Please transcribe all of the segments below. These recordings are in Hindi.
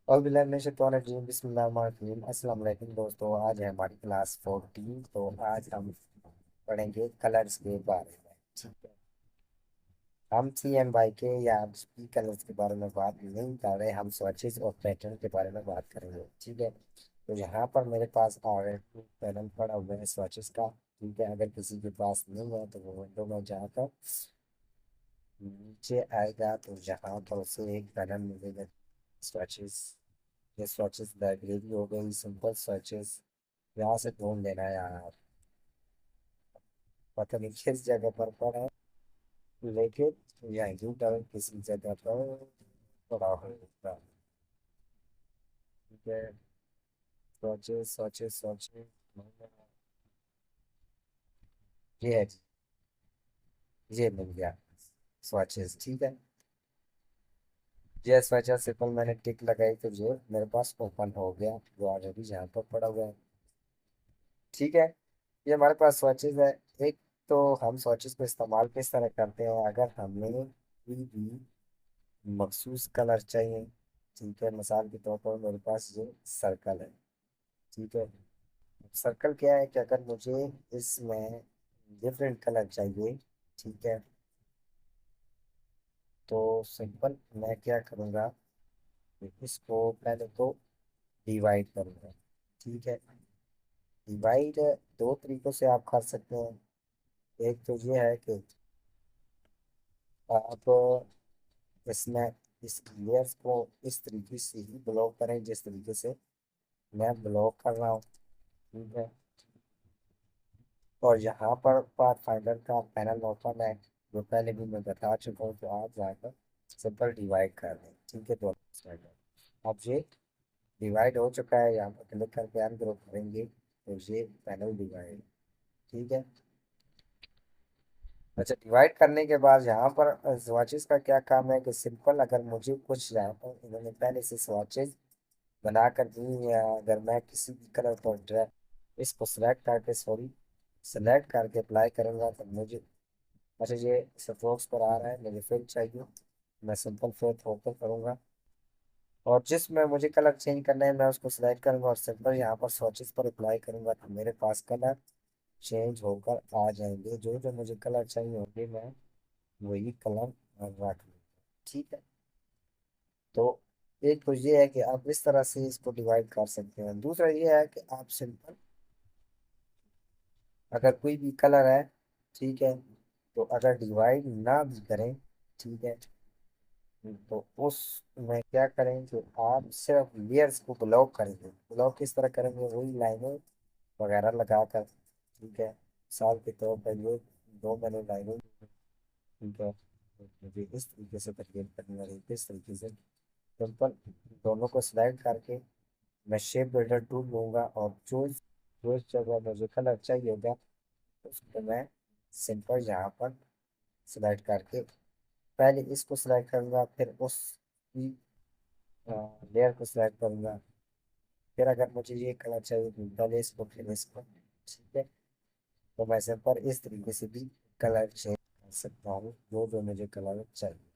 और बिस्मिल्लाहिर्रहमानिर्रहीम। अस्सलाम वालेकुम दोस्तों, आज है हमारी क्लास 14। तो आज हम पढ़ेंगे कलर्स के बारे में। ठीक है। हम CMYK के या पी कलर्स के बारे में बात नहीं कर रहे, हम स्वैचेस और पैटर्न के बारे में बात करेंगे। ठीक है। तो यहाँ पर मेरे पास ऑलरेडी पैटर्न पड़ा हुआ है स्वैचेस का। ठीक है, अगर किसी के पास नहीं है तो वो विंडो में जाकर नीचे आएगा तो यहाँ पर उसे एक पैटर्न मिलेगा स्वैचेस। ये स्वैचेस लाइब्रेरी हो गई, सिंपल स्वैचेस। यहाँ से ढूंढ लेना है यार, पता नहीं किस जगह पर पड़ा है, लेकिन यहीं पर किसी जगह पर पड़ा होगा। ठीक है। स्वैचेस स्वैचेस स्वैचेस, ये है जी, ये मिल गया स्वैचेस। ठीक है। ये स्वैचेस सिंपल मैंने टिक लगाई तो जो मेरे पास ओपन हो गया, जो ऑलरेडी यहाँ पर पड़ा हुआ है। ठीक है। ये हमारे पास स्वैचेस है। एक तो हम स्वैचेस को इस्तेमाल किस तरह करते हैं, अगर हमें कोई भी मखसूस कलर चाहिए। ठीक है, मिसाल के तौर पर मेरे पास ये सर्कल है। ठीक है। सर्कल क्या है कि अगर मुझे इसमें डिफरेंट कलर चाहिए, ठीक है, तो सिंपल मैं क्या करूँगा कि इसको पहले तो डिवाइड करूँगा। ठीक है। डिवाइड दो तरीकों से आप कर सकते हैं। एक तो ये है कि आप इसमें इस लेयर्स को इस तरीके से ही ब्लॉक करें जिस तरीके से मैं ब्लॉक कर रहा हूँ। ठीक है। और यहाँ पर पाथ फाइंडर का पैनल ओपन है, जो पहले भी मैं बता चुका हूँ, तो आप जाकर सिंपल डिवाइड कर दें। ठीक है। तो अब ये डिवाइड हो चुका है, यहाँ पर क्लिक करके अनग्रुप करेंगे तो ये पैनल डिवाइड। ठीक है। अच्छा, डिवाइड करने के बाद यहाँ पर स्वॉचेस का क्या काम है कि सिंपल अगर मुझे कुछ यहाँ पर इन्होंने पहले से स्वॉचेस बना कर दी है, अगर मैं किसी भी कलर पर ड्रैग इसको सेलेक्ट करके सॉरी सेलेक्ट करके अप्लाई करूँगा तो मुझे, अच्छा ये सफोक्स पर आ रहा है, मुझे फिल चाहिए, मैं सिंपल फिल ओपन करूँगा और जिसमें मुझे कलर चेंज करना है मैं उसको सिलेक्ट करूँगा और सिंपल यहाँ पर स्वॉचेस पर अप्लाई करूँगा तो मेरे पास कलर चेंज होकर आ जाएंगे। जो जो मुझे कलर चाहिए होंगे मैं वही कलर रख लूँगा। ठीक है। तो एक तो ये है कि आप इस तरह से इसको डिवाइड कर सकते हैं। दूसरा ये है कि आप सिंपल अगर कोई भी कलर है, ठीक है, तो अगर डिवाइड ना भी करें, ठीक है, तो उसमें क्या करें कि आप सिर्फ लेयर्स को ब्लॉक करेंगे। ब्लॉक किस तरह करेंगे, वही लाइनें वगैरह लगाकर। ठीक है। साल के तौर पर ये दो मैंने लाइनें, ठीक है, तो मुझे इस तरीके से तकलीफ करनी वाली इस तरीके से सिंपल दोनों को सिलेक्ट करके मैं शेप बिल्डर टूल लूँगा और जो जो जगह मुझे कलर चाहिए होगा उसको मैं सिंपल यहाँ पर सिलेक्ट करके पहले इसको सिलेक्ट करूँगा, फिर उसकी लेयर को सिलेक्ट करूँगा, फिर अगर मुझे ये कलर चाहिए तो पहले इसको फिर इसको। ठीक है। तो मैं सिंपल इस तरीके से भी कलर चेंज कर सकता हूँ जो जो मुझे कलर चाहिए।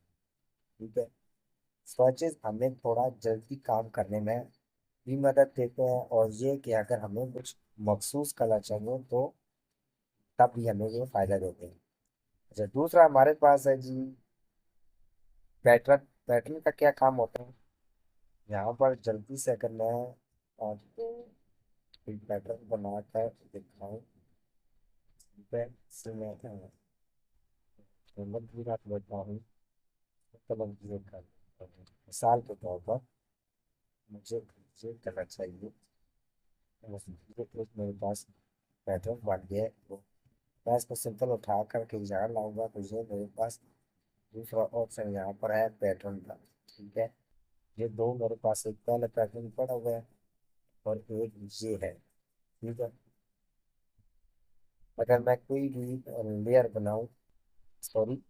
ठीक है। स्वैचेस हमें थोड़ा जल्दी काम करने में भी मदद देते हैं, और ये कि अगर हमें कुछ मखसूस कलर चाहिए तो तब भी हमें ये फायदा देते हैं। अच्छा, दूसरा हमारे पास है जी पैटर्न। पैटर्न का क्या काम होता है, यहाँ पर जल्दी से अगर मैं आपको एक पैटर्न बनाकर दिखाऊं, से मैं मतलब भी बात करता हूँ, मतलब ये कर मिसाल के तौर पर मुझे ये कलर चाहिए, बस ये एक मेरे पास पैटर्न बन गया है। तो मैं इसको सिंपल उठा करके यहाँ लाऊंगा तो ये मेरे पास दूसरा ऑप्शन यहाँ पर है पैटर्न का। ठीक है। ये दो मेरे पास एक पहले पैटर्न पड़ा हुआ है और एक ये है। ठीक है। अगर मैं कोई भी लेयर बनाऊं, सॉरी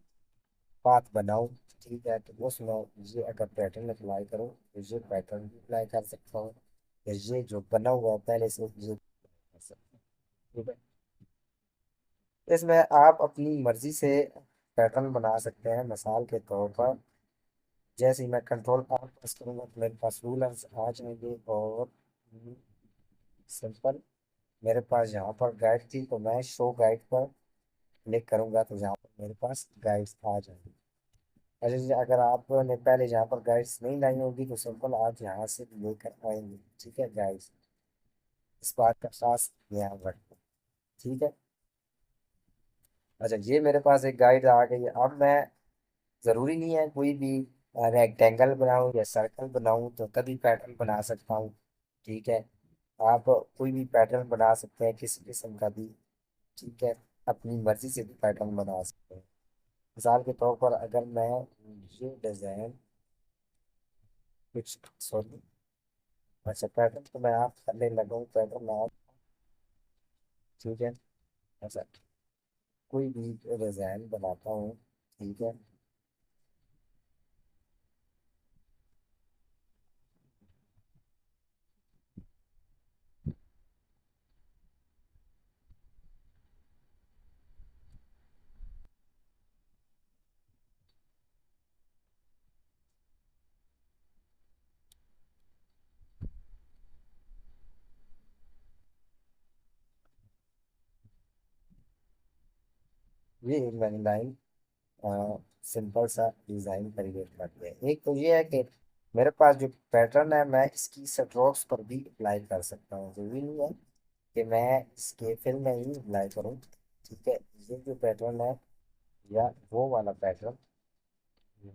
पाथ बनाऊं, ठीक है, तो उसमें ये अगर पैटर्न अप्लाई करूं तो ये पैटर्न भी अप्लाई कर सकता हूँ, या ये जो बना हुआ है पहले से ये कर सकता हूँ। ठीक है। इसमें आप अपनी मर्जी से पैटर्न बना सकते हैं। मिसाल के तौर पर जैसे ही मैं कंट्रोल आर प्रेस करूंगा तो मेरे पास रूलर्स आ जाएंगे, और सिंपल मेरे पास यहाँ पर गाइड थी तो मैं शो गाइड पर क्लिक करूंगा तो यहाँ पर मेरे पास गाइड्स आ जाएंगे। अच्छा जी, अगर आपने पहले यहाँ पर गाइड्स नहीं लाई होगी तो सिंपल आप यहाँ से लेकर आएंगे, ठीक है गाइड्स, इस बात का खास ध्यान रखें, ठीक है। अच्छा, ये मेरे पास एक गाइड आ गई है। अब मैं, ज़रूरी नहीं है कोई भी रेक्टेंगल बनाऊं या सर्कल बनाऊं तो तभी पैटर्न बना सकता हूँ, ठीक है। आप कोई भी पैटर्न बना सकते हैं, किसी किस्म का भी, ठीक है। अपनी मर्जी से भी पैटर्न बना सकते हैं। मिसाल के तौर पर अगर मैं ये डिज़ाइन कुछ, सॉरी, अच्छा पैटर्न तो मैं आप करने लगा हूँ, पैटर्न आप, ठीक है। अच्छा, कोई भी डिज़ाइन बनाता हूँ, ठीक है। ये एक मैंने लाइन सिंपल सा डिज़ाइन क्रिएट कर दिया है। एक तो ये है कि मेरे पास जो पैटर्न है मैं इसकी स्ट्रोक्स पर भी अप्लाई कर सकता हूँ, जरूरी नहीं है कि मैं इसके फिल में ही अप्लाई करूँ, ठीक है। ये जो पैटर्न है या वो वाला पैटर्न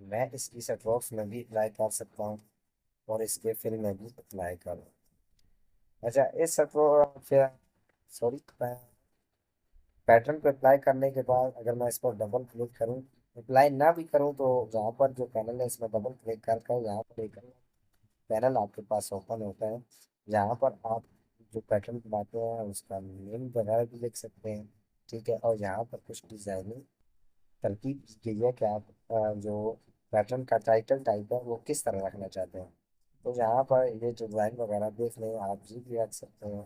मैं इसकी स्ट्रोक्स में भी अप्लाई कर सकता हूँ और इसके फिल में भी अप्लाई करूँ। अच्छा, इस स्ट्रोक फिर, सॉरी, पैटर्न पे अप्लाई करने के बाद अगर मैं इस पर डबल क्लिक करूं, अप्लाई ना भी करूं तो यहाँ पर जो पैनल है इसमें डबल क्लिक करके यहाँ पर एक पैनल आपके पास ओपन होता है। यहाँ पर आप जो पैटर्न बनाते हैं उसका नेम वगैरह भी लिख सकते हैं, ठीक है। और यहाँ पर कुछ डिजाइनिंग तरकीब की गई है कि आप जो पैटर्न का टाइटल टाइप है वो किस तरह रखना चाहते हैं। तो यहाँ पर ये जो डिज़ाइन वगैरह देख लें, आप जी भी रख सकते हैं,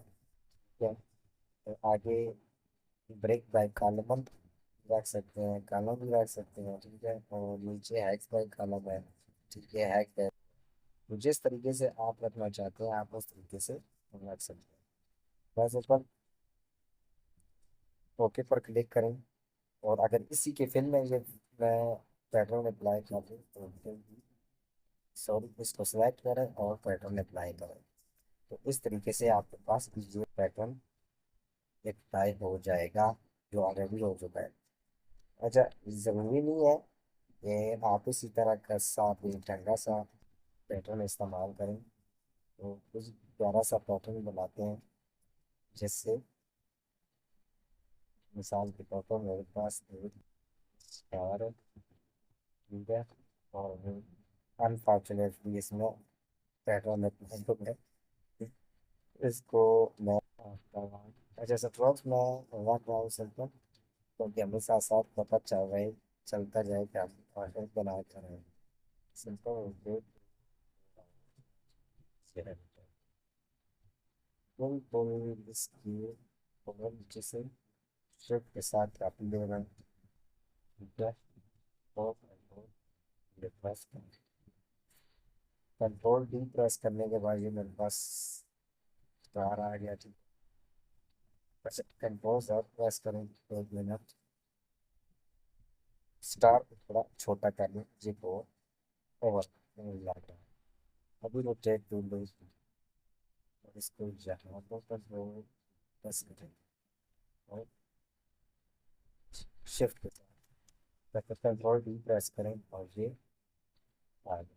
ठीक है। तो आगे ब्रेक बाय कॉलम रख सकते हैं, कॉलम भी रख सकते हैं, ठीक है। और नीचे हैक्स बाय कॉलम है, ठीक है, हैक है। तो जिस तरीके से आप रखना चाहते हैं आप उस तरीके से रख सकते हैं। बस ऊपर ओके पर क्लिक करें, और अगर इसी के फिल में ये मैं पैटर्न अप्लाई कर दूँ तो सॉरी, इसको सेलेक्ट करें और पैटर्न अप्लाई करें, तो इस तरीके से आपके पास ये पैटर्न अप्लाई हो जाएगा जो ऑलरेडी हो चुका है। अच्छा, ज़रूरी नहीं है कि आप इसी तरह का साफ ढंगा सा पैटर्न इस्तेमाल करें, तो कुछ प्यारा सा पैटर्न बनाते हैं, जिससे मिसाल के तौर पर मेरे पास एक स्टार है, ठीक है। और अनफॉर्चुनेटली इसमें पैटर्न नहीं है, इसको मैं अच्छा सत्रह में रख रहा हूँ सिंपल, क्योंकि हमें साथ पता चल रहा है, चलता जाए कि हम पैटर्न बना कर रहे हैं सिंपल। तो इसकी और नीचे से शिफ्ट के साथ कापी ले रहा हूँ, ठीक है। और कंट्रोल डी प्रेस करने के बाद ये मेरे पास स्टार आ गया, ठीक है। अच्छा, कंट्रोल और प्रेस करें, एक मिनट, स्टार को थोड़ा छोटा कर लें जी को, ओवर लग रहा है। अभी रोटेट टूल लो और इसको यहाँ पर कंट्रोल प्रेस करें और शिफ्ट के साथ कंट्रोल डी प्रेस करें और ये आ गया।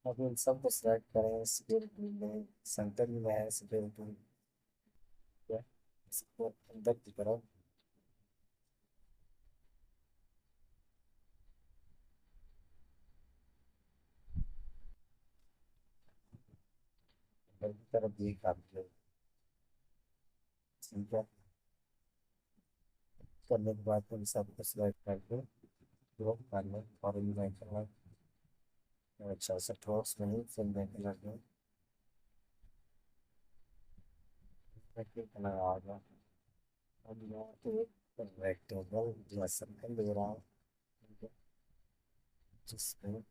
अब इन सबको सेलेक्ट करें, स्केल टूल में सेंटर में है स्केल टूल, है इसको अंदर की तरफ अंदर की तरफ ये काम किया, ठीक है। करने के बाद इन सबको सेलेक्ट करके ड्रॉप करना और इनवाइट करना। अच्छा सा ड्रॉप्स में नहीं फिर मैं कलर में कलर आ गया। अब मैं एक रेक्टेंगल या सर्कल ले रहा हूँ, ठीक है, जिसमें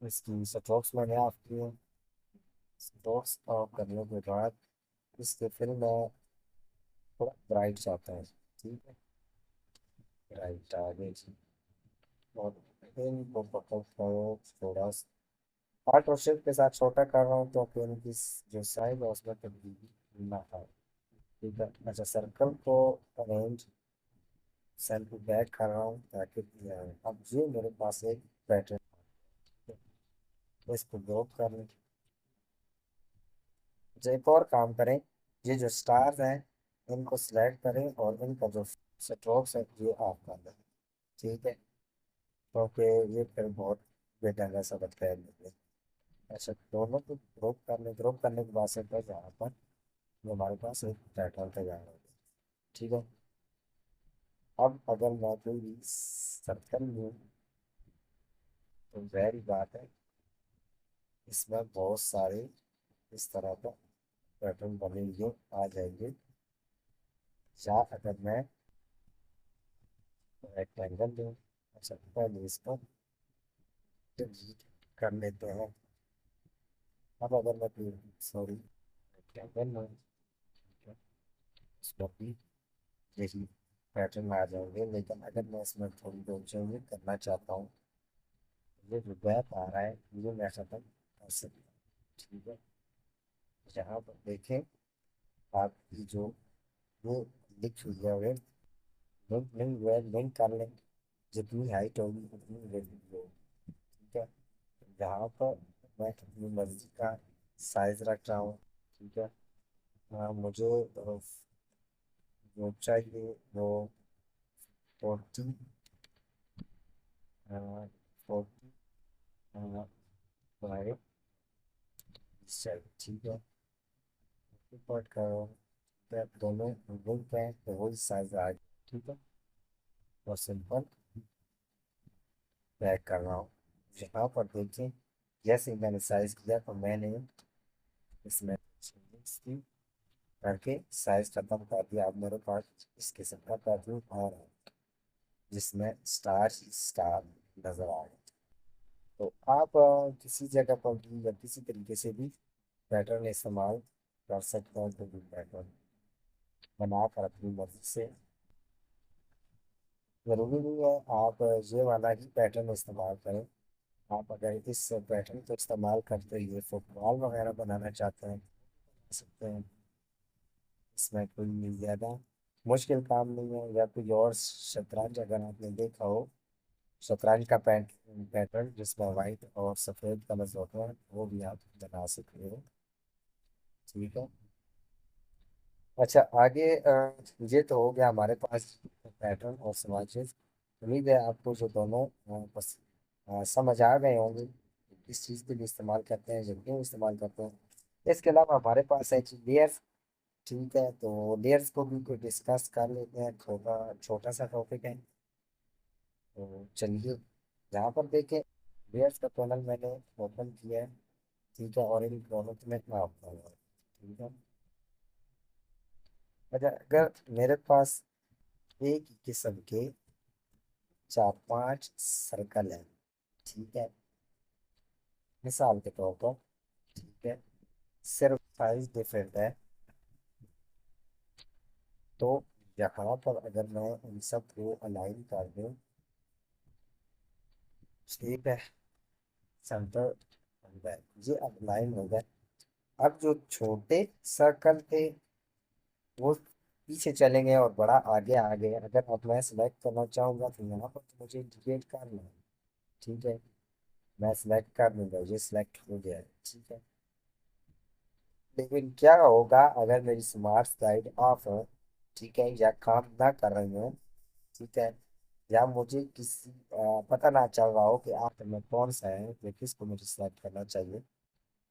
इसकी स्ट्रोक्स मैंने ऑफ किए। स्ट्रोक्स ऑफ करने के बाद इसके फिर मैं थोड़ा ब्राइट चाहता हूँ। ठीक है, ब्राइट आगे जी। और इनको पकड़ करो थोड़ा आर्ट और शेप के साथ छोटा कर रहा हूँ तो पेन की जो साइज है उसमें तब्दीली ना आए। ठीक है, अच्छा सर्कल को अरेंज सेल पे बैक कर रहा हूँ ताकि अब ये मेरे पास एक पैटर्न है। इसको ड्रॉप कर लें। अच्छा एक और काम करें, ये जो स्टार्स हैं इनको सिलेक्ट करें और इनका जो स्ट्रोक्स है ये ऑफ कर दें। ठीक है, क्योंकि ये फिर बहुत बेढंगा सा लगता है मुझे। अच्छा दोनों को ग्रुप कर लें। ग्रुप करने के बाद से फिर यहाँ पर ये हमारे पास एक पैटर्न तैयार हो गया। ठीक है, अब अगर मैं कोई सर्कल लूँ तो जाहिर बात है इसमें बहुत सारे इस तरह का पैटर्न बनेंगे, आ जाएंगे। या अगर मैं रेक्टेंगल लूँ, अच्छा पहले इसको डिलीट कर लेते हैं। अब अगर मैं कोई सॉरी रेक्टेंगल लूँ, इसमें भी यही पैटर्न आ जाएंगे, लेकिन अगर मैं इसमें थोड़ी बहुत चेंज करना चाहता हूँ तो ये जो गैप आ रहा है ये मैं खत्म कर सकता हूँ। ठीक है, यहाँ पर देखें आपकी जो वो लिख हुई है वे लिंक लिंक वे लिंक कर लें। जितनी हाइट होगी उतनी वेल्यू होगी। ठीक है, यहाँ पर मैं अपनी मर्जी का साइज रख रहा हूँ। ठीक है, मुझे जो चाहिए वो 40 40 फाइव चल। ठीक है, रिपोर्ट करो तो दोनों लिंक हैं तो वही साइज आ गया। ठीक है, और सिंपल पैक कर रहा हूँ। यहाँ पर देखिए जैसे ही मैंने साइज किया तो मैंने इसमें changes की करके साइज खत्म कर दिया। अब मेरे पास इस किस्म का पैटर्न आ रहा है जिसमें स्टार ही स्टार नजर आ रहे। तो आप किसी जगह पर भी या किसी तरीके से भी पैटर्न इस्तेमाल कर सकते हैं, तो भी पैटर्न बनाकर अपनी मर्जी से। जरूरी नहीं है आप ये वाला ही पैटर्न इस्तेमाल करें। आप अगर इस पैटर्न को इस्तेमाल करते हुए फुटबॉल वगैरह बनाना चाहते हैं बना सकते हैं। इसमें कोई ज़्यादा मुश्किल काम नहीं है। या कोई और शतरंज अगर आपने देखा हो, शतरंज का पैटर्न जिसमें वाइट और सफ़ेद कलर होते हैं वो भी आप बना सकते हो। ठीक है, अच्छा आगे ये तो हो गया हमारे पास पैटर्न और समाजेस। उम्मीद है आपको जो दोनों बस समझ आ गए होंगे किस चीज़ के लिए इस्तेमाल करते हैं, जब क्यों इस्तेमाल करते हैं। इसके अलावा हमारे पास है लेयर्स। ठीक है, तो लेयर्स को भी कोई डिस्कस कर लेते हैं, छोटा छोटा सा टॉपिक है। तो चलिए यहाँ पर देखें लेयर्स का पैनल मैंने ओपन किया है। ठीक है, और इन दोनों को मैं आपका ठीक है। अच्छा अगर मेरे पास एक ही किस्म के चार पांच सर्कल हैं, ठीक है, मिसाल के तौर पर, ठीक है, सिर्फ साइज डिफरेंट है, तो यहाँ पर अगर मैं इन सब को अलाइन कर दूं, ठीक है, सेंटर ये अब लाइन हो गया। अब जो छोटे सर्कल थे वो पीछे चलेंगे और बड़ा आगे आ गए। अगर अब मैं सेलेक्ट करना चाहूँगा तो यहाँ पर तो मुझे इंडिकेट करना है। ठीक है, मैं सेलेक्ट कर लूँगा, ये सिलेक्ट हो गया है। ठीक है, लेकिन क्या होगा अगर मेरी स्मार्ट गाइड ऑफ है, ठीक है, या काम ना कर रही हो, ठीक है, या मुझे किसी पता ना चल रहा हो कि आप में कौन सा है या किसको मुझे सिलेक्ट करना चाहिए,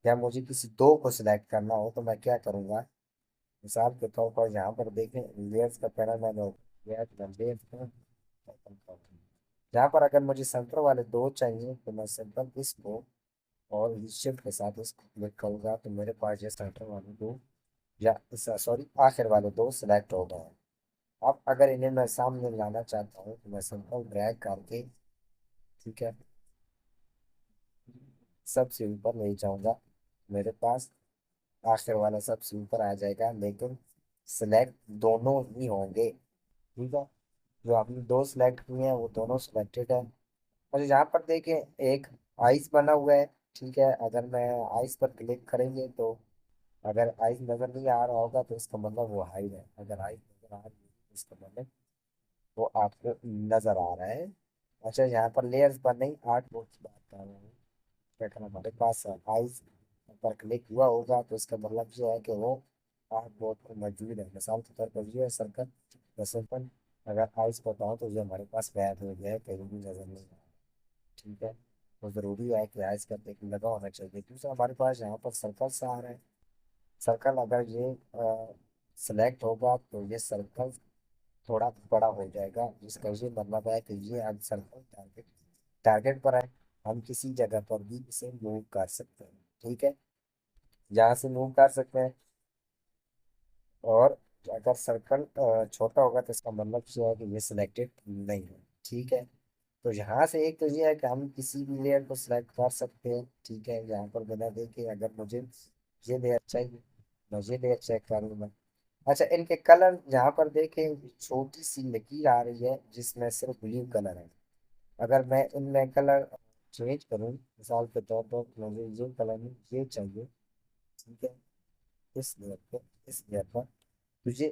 या मुझे किसी दो को सिलेक्ट करना हो तो मैं क्या करूँगा। मिसाल के तौर पर यहाँ पर देखें लेयर्स का पैनल मैंने open किया है, तो मैं layers को open कर दूँ। यहाँ पर अगर मुझे सेंटर वाले दो चाहिए तो मैं सिंपल इसको और शिफ्ट के साथ इसको क्लिक करूंगा तो मेरे पास ये सेंटर वाले दो या सॉरी आखिर वाले दो सिलेक्ट हो गए हैं। अब अगर इन्हें मैं सामने लाना चाहता हूँ तो मैं सिंपल ड्रैग करके, ठीक है, सबसे ऊपर नहीं जाऊंगा, मेरे पास आखिर वाला सबसे ऊपर आ जाएगा, लेकिन सिलेक्ट दोनों ही होंगे। ठीक है, जो आपने दो सिलेक्ट किए हैं वो दोनों सिलेक्टेड है। और यहाँ पर देखें, एक आइस बना हुआ है। ठीक है, अगर मैं आइस पर क्लिक करेंगे तो अगर आइस नजर नहीं आ रहा होगा तो इसका मतलब वो हाइड है, अगर आइस नजर आ रही है तो इसका मतलब वो आपको नजर आ रहा है। अच्छा, यहाँ पर लेयर्स पर नहीं, आर्ट बोर्ड की बात कर रहा हूँ। क्या करना, हमारे पास आइस पर क्लिक हुआ होगा तो इसका मतलब ये है कि वो आर्ट बोर्ड पर मौजूद है। मिसाल के तौर पर ये है सर्कल, या सिंपल, अगर आइस बताऊँ तो ये हमारे पास गायब हो गया है, कहीं भी नजर नहीं आ रहा। ठीक है, तो ज़रूरी है कि आइस का एक लगा होना चाहिए। दूसरा, हमारे पास यहाँ पर सर्कल से आ रहा है। सर्कल अगर ये सिलेक्ट होगा तो ये सर्कल थोड़ा बड़ा हो जाएगा, जिसका ये मतलब है कि ये अब सर्कल टारगेट टारगेट पर है। हम किसी जगह पर भी इसे मूव कर सकते हैं। ठीक है, जहाँ से मूव कर सकते हैं। और अगर सर्कल छोटा होगा तो इसका मतलब ये है कि ये सिलेक्टेड नहीं है। ठीक है, तो यहाँ से एक तो ये है कि हम किसी भी लेयर को सिलेक्ट कर सकते हैं। ठीक है, यहाँ पर बिना देखे अगर मुझे ये लेयर चाहिए, मैं ये लेयर चेक करूँगा। अच्छा, इनके कलर यहाँ पर देखें, छोटी सी लकीर आ रही है जिसमें सिर्फ ब्लू कलर है। अगर मैं इनमें कलर चेंज करूँ, मिसाल के तौर पर मुझे ये कलर में ये चाहिए। ठीक है, इस लेयर पे, इस लेयर पर तुझे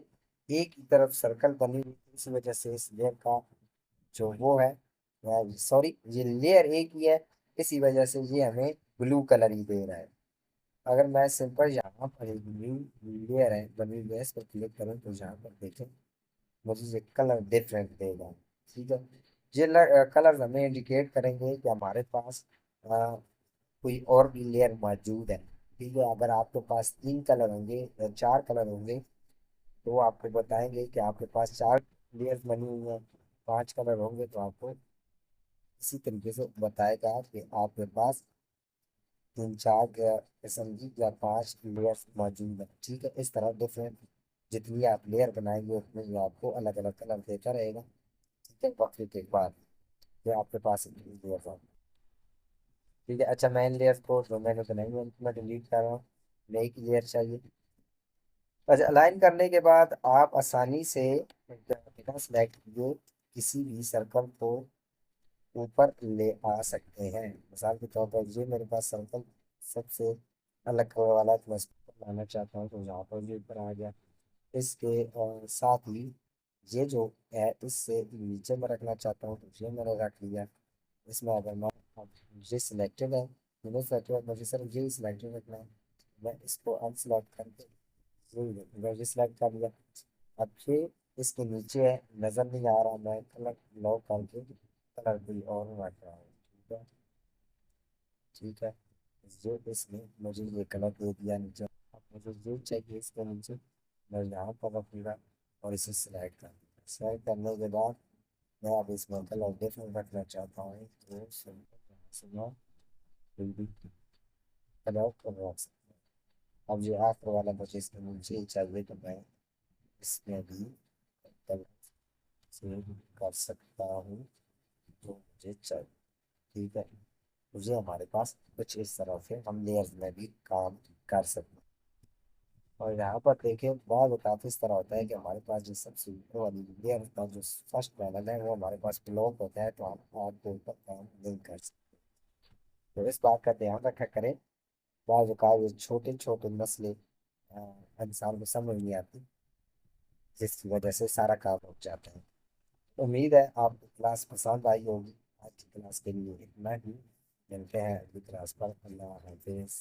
एक ही तरफ सर्कल बनी हुई है, इस वजह से इस लेयर का जो वो है, सॉरी, ये लेयर एक ही है, इसी वजह से ये हमें ब्लू कलर ही दे रहा है। अगर मैं सिंपल यहाँ पर एक न्यू लेयर है बनी हुई है, इस पर क्लिक करूँ तो यहाँ पर देखें मुझे ये कलर डिफरेंट देगा। ठीक है, ये कलर हमें इंडिकेट करेंगे कि हमारे पास कोई और भी लेयर मौजूद है। ठीक है, अगर आपके पास तीन कलर होंगे या चार कलर होंगे तो आपको बताएंगे कि आपके पास चार लेयर्स बनी हुई हैं। पांच कलर होंगे तो आपको इसी तरीके से बताएगा कि आपके पास तीन चार किस्म की या पांच लेयर्स मौजूद है। ठीक है, इस तरह डिफरेंट जितनी आप लेयर बनाएंगे उतनी ही आपको अलग अलग कलर देता रहेगा। ठीक है, वक्त के बाद ये आपके पास लेयर्स होंगे। ठीक है, अच्छा, मैं इन लेयर्स को जो मैंने बनाई है उनको मैं डिलीट कर रहा हूँ, नई की लेयर चाहिए। अच्छा, अलाइन करने के बाद आप आसानी से बिना सेलेक्ट किए किसी भी सर्कल को ऊपर ले आ सकते हैं। मिसाल के तौर पर ये मेरे पास सर्कल सबसे अलग कलर वाला है, तो मैं इसको ऊपर लाना चाहता हूँ तो यहाँ पर ये ऊपर आ गया। इसके साथ ही ये जो है इससे नीचे में रखना चाहता हूँ तो ये मैंने रख लिया। इसमें अगर मैं, अब ये सिलेक्टेड है, मैंने सेलेक्टेड है, मुझे सर ये सिलेक्टेड रखना है, मैं इसको अनसेलेक्ट करके यही रखूँगा, ये सिलेक्ट कर लिया। अब ये इसके नीचे है, नज़र नहीं आ रहा, मैं कलर लॉक करके कलर कोई और रख रहा हूँ। ठीक है, ठीक है, जो इसने मुझे ये कलर दे दिया नीचे। अब मुझे जो चाहिए इसके नीचे मैं यहाँ पर रखूँगा और इसे सिलेक्ट कर, सिलेक्ट करने के बाद मैं अब इसमें कलर डिफरेंट रखना चाहता हूँ तो सिंपल यहाँ से मैं कोई भी कलर को रख सकता हूँ। अब ये आखिर वाला मुझे इसके नीचे ही चाहिए तो मैं इसमें भी कलर से कर सकता हूँ जो मुझे चाहिए। ठीक है, मुझे हमारे पास कुछ इस तरह से हम लेयर्स में भी काम कर सकते हैं। और यहाँ पर देखिए, बहुत काफ़ी इस तरह होता है कि हमारे पास जो सबसे ऊपर वाली लेयर का जो फर्स्ट पैनल है वो हमारे पास ब्लॉक होता है, तो हम आपको ऊपर काम नहीं कर सकते। तो इस बात का ध्यान रखा करें। बाद ये छोटे छोटे मसले इंसान को समझ नहीं आती, जिसकी वजह से सारा काम रुक जाता है। उम्मीद है आपको क्लास पसंद आई होगी। आज की क्लास के लिए इतना ही, मिलते हैं अगली क्लास पर। अल्लाह हाफिज़।